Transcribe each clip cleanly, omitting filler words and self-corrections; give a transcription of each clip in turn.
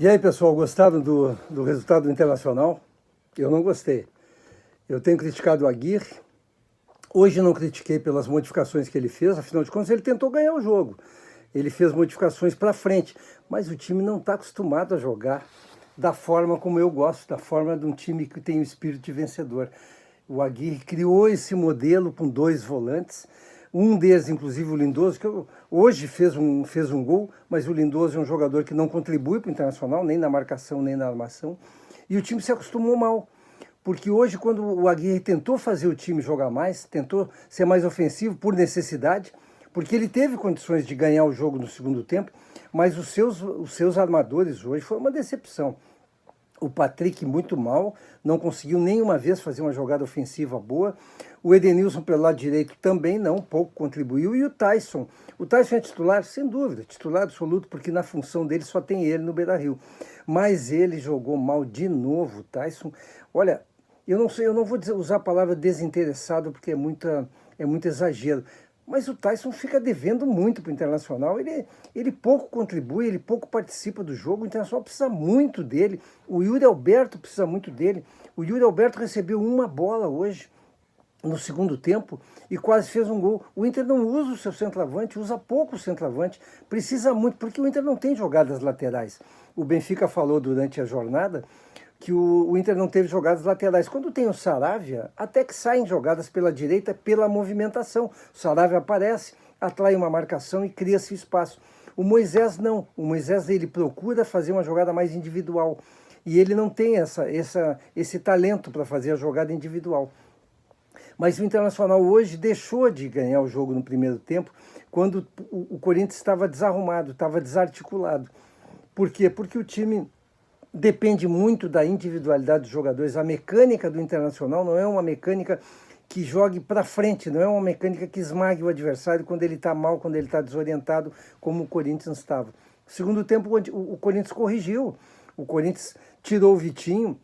E aí, pessoal, gostaram do resultado do Internacional? Eu não gostei. Eu tenho criticado o Aguirre. Hoje não critiquei pelas modificações que ele fez, afinal de contas ele tentou ganhar o jogo. Ele fez modificações para frente, mas o time não está acostumado a jogar da forma como eu gosto, da forma de um time que tem o espírito de vencedor. O Aguirre criou esse modelo com dois volantes, um deles, inclusive o Lindoso, que hoje fez um gol, mas o Lindoso é um jogador que não contribui para o Internacional, nem na marcação, nem na armação, e o time se acostumou mal. Porque hoje, quando o Aguirre tentou fazer o time jogar mais, tentou ser mais ofensivo por necessidade, porque ele teve condições de ganhar o jogo no segundo tempo, mas os seus armadores hoje foi uma decepção. O Patrick muito mal, não conseguiu nenhuma vez fazer uma jogada ofensiva boa. O Edenilson pelo lado direito também não, pouco contribuiu. E o Tyson é titular, sem dúvida, titular absoluto, porque na função dele só tem ele no Beira-Rio. Mas ele jogou mal de novo, o Tyson. Olha, eu não vou usar a palavra desinteressado, porque é muito exagero. Mas o Tyson fica devendo muito para o Internacional. Ele pouco contribui, ele pouco participa do jogo. O Internacional precisa muito dele. O Yuri Alberto precisa muito dele. O Yuri Alberto recebeu uma bola hoje, no segundo tempo, e quase fez um gol. O Inter não usa o seu centroavante, usa pouco o centroavante. Precisa muito, porque o Inter não tem jogadas laterais. O Benfica falou durante a jornada que o Inter não teve jogadas laterais. Quando tem o Saravia, até que saem jogadas pela direita pela movimentação. O Saravia aparece, atrai uma marcação e cria-se espaço. O Moisés não. O Moisés ele procura fazer uma jogada mais individual. E ele não tem esse talento para fazer a jogada individual. Mas o Internacional hoje deixou de ganhar o jogo no primeiro tempo, quando o Corinthians estava desarrumado, estava desarticulado. Por quê? Porque o time depende muito da individualidade dos jogadores. A mecânica do Internacional não é uma mecânica que jogue para frente, não é uma mecânica que esmague o adversário quando ele está mal, quando ele está desorientado, como o Corinthians estava. No segundo tempo, o Corinthians corrigiu. O Corinthians tirou o Vitinho,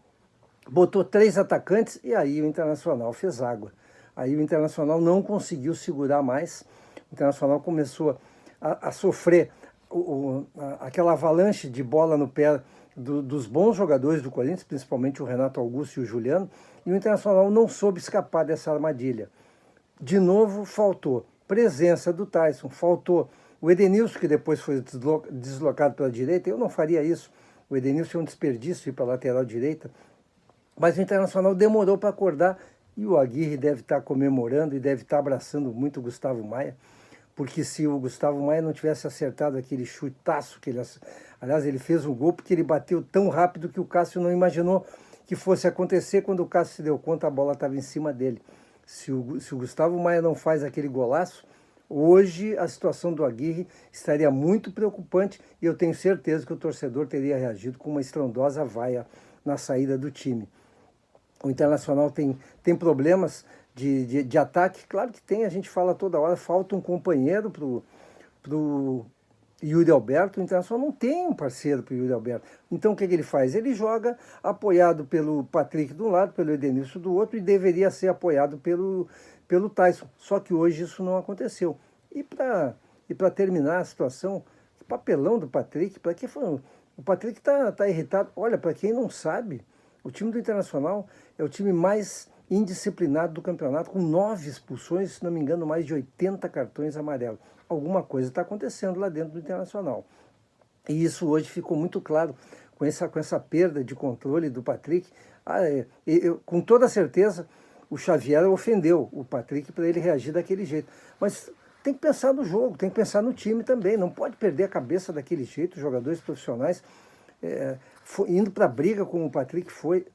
botou 3 atacantes e aí o Internacional fez água. Aí o Internacional não conseguiu segurar mais. O Internacional começou a sofrer aquela avalanche de bola no pé dos bons jogadores do Corinthians, principalmente o Renato Augusto e o Juliano, e o Internacional não soube escapar dessa armadilha. De novo, faltou presença do Tyson, faltou o Edenilson, que depois foi deslocado pela direita. Eu não faria isso. O Edenilson é um desperdício ir para a lateral direita. Mas o Internacional demorou para acordar e o Aguirre deve estar comemorando e deve estar abraçando muito o Gustavo Maia, porque se o Gustavo Maia não tivesse acertado aquele chutaço que ele... Aliás, ele fez um gol porque ele bateu tão rápido que o Cássio não imaginou que fosse acontecer. Quando o Cássio se deu conta, a bola estava em cima dele. Se o Gustavo Maia não faz aquele golaço, hoje a situação do Aguirre estaria muito preocupante e eu tenho certeza que o torcedor teria reagido com uma estrondosa vaia na saída do time. O Internacional tem problemas de ataque, claro que tem, a gente fala toda hora, falta um companheiro pro Yuri Alberto. O Internacional não tem um parceiro para o Yuri Alberto. Então o que ele faz? Ele joga apoiado pelo Patrick de um lado, pelo Edenilson do outro, e deveria ser apoiado pelo Tyson. Só que hoje isso não aconteceu. E para terminar a situação, o papelão do Patrick, para que foi? O Patrick tá irritado. Olha, para quem não sabe, o time do Internacional é o time mais indisciplinado do campeonato, com 9 expulsões, se não me engano, mais de 80 cartões amarelos. Alguma coisa está acontecendo lá dentro do Internacional. E isso hoje ficou muito claro com essa perda de controle do Patrick. Com toda certeza, o Xavier ofendeu o Patrick para ele reagir daquele jeito. Mas tem que pensar no jogo, tem que pensar no time também. Não pode perder a cabeça daquele jeito. Os jogadores profissionais indo para a briga como o Patrick foi.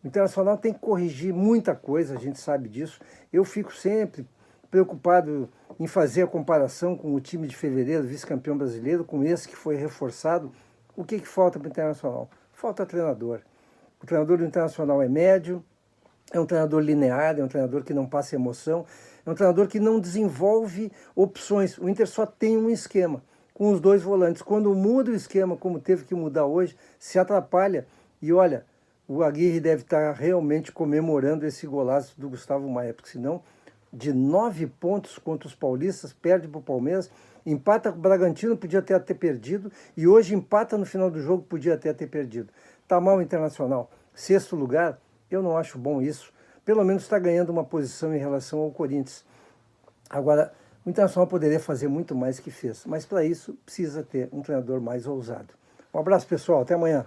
O Internacional tem que corrigir muita coisa, a gente sabe disso. Eu fico sempre preocupado em fazer a comparação com o time de fevereiro, vice-campeão brasileiro, com esse que foi reforçado. O que falta para o Internacional? Falta treinador. O treinador do Internacional é médio, é um treinador linear, é um treinador que não passa emoção, é um treinador que não desenvolve opções. O Inter só tem um esquema, com os 2 volantes. Quando muda o esquema, como teve que mudar hoje, se atrapalha. E olha, o Aguirre deve estar realmente comemorando esse golaço do Gustavo Maia, porque senão, de 9 pontos contra os paulistas, perde para o Palmeiras Empata com o Bragantino, podia até ter perdido, e hoje empata no final do jogo, podia até ter perdido. Está mal o Internacional. Sexto lugar, eu não acho bom isso. Pelo menos está ganhando uma posição em relação ao Corinthians. Agora, o Internacional poderia fazer muito mais que fez, mas para isso precisa ter um treinador mais ousado. Um abraço, pessoal. Até amanhã.